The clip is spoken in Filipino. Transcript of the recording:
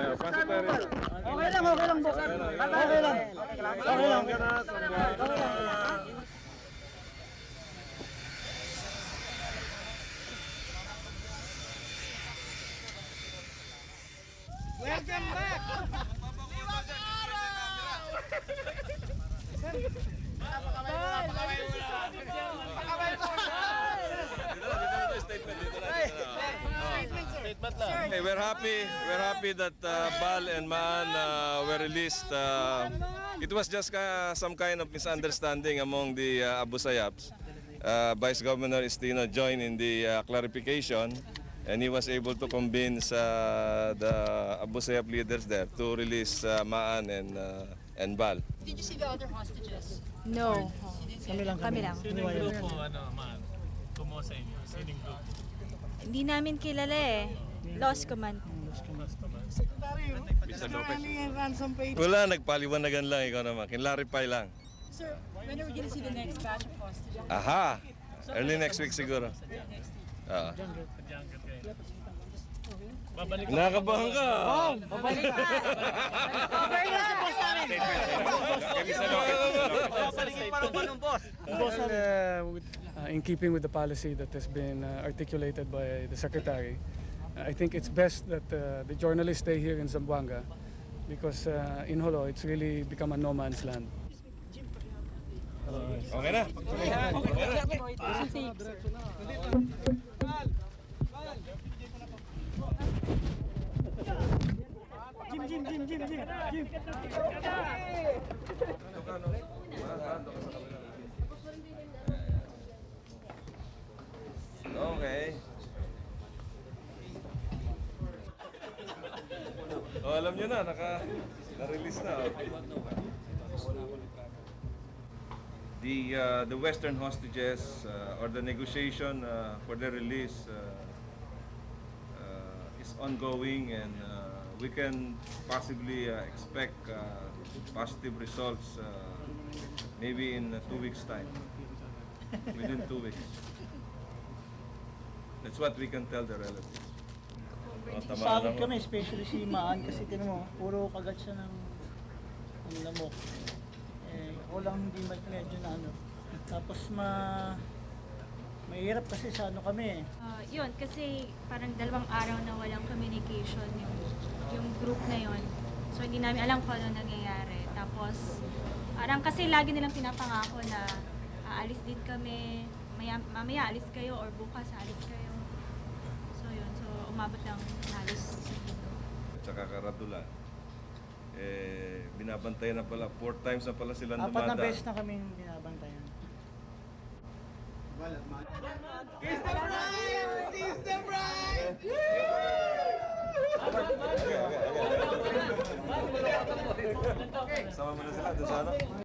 Okay lang, boss. Okay lang. Welcome back! Hey, we're happy that Bal and Maan were released. It was just some kind of misunderstanding among the Abu Sayyaps. Vice Governor Estino joined in the clarification, and he was able to convince the Abu Sayyap leaders there to release Maan and Bal. Did you see the other hostages? No. Kami lang. Sinong grupo, ma'am? Kumuha sa inyo? Sinong grupo? Hindi namin kilala eh. Lost command. Mr. Lopez. Ransom pay. Wala, nagpaliwanagan lang ikaw naman. Kinlarify lang. Sir, when are we gonna see the next batch of hostages? Aha! Early next week siguro. Babalik Nakabahan ka! Babalik ka. Cover nyo sa boss namin. In keeping with the policy that has been articulated by the Secretary, I think it's best that the journalists stay here in Zamboanga because in Jolo it's really become a no man's land. Okay na? Jim. Okay. Oh, alam nyo na, na-release na. The Western hostages or the negotiation for their release is ongoing, and we can possibly expect positive results maybe in 2 weeks' time. Within 2 weeks. That's what we can tell the relatives. Sakit kami, especially si Maan kasi tinan mo, puro kagat siya ng lamok. Ako lang hindi medyo na ano. Tapos mahirap kasi sa ano kami. Yun, kasi parang 2 araw na walang communication yung group na yun. So hindi namin alam kung ano nangyayari. Tapos parang kasi lagi nilang pinapangako na aalis din kami, mamaya alis kayo or bukas alis kayo. So yun, so umabot lang halos sa dito. At saka Karatula, binabantayan na pala, 4 times na pala silang 4 dumada. na beses na kaming binabantayan. He's the bride! Sama mo na sila, doon sa ano?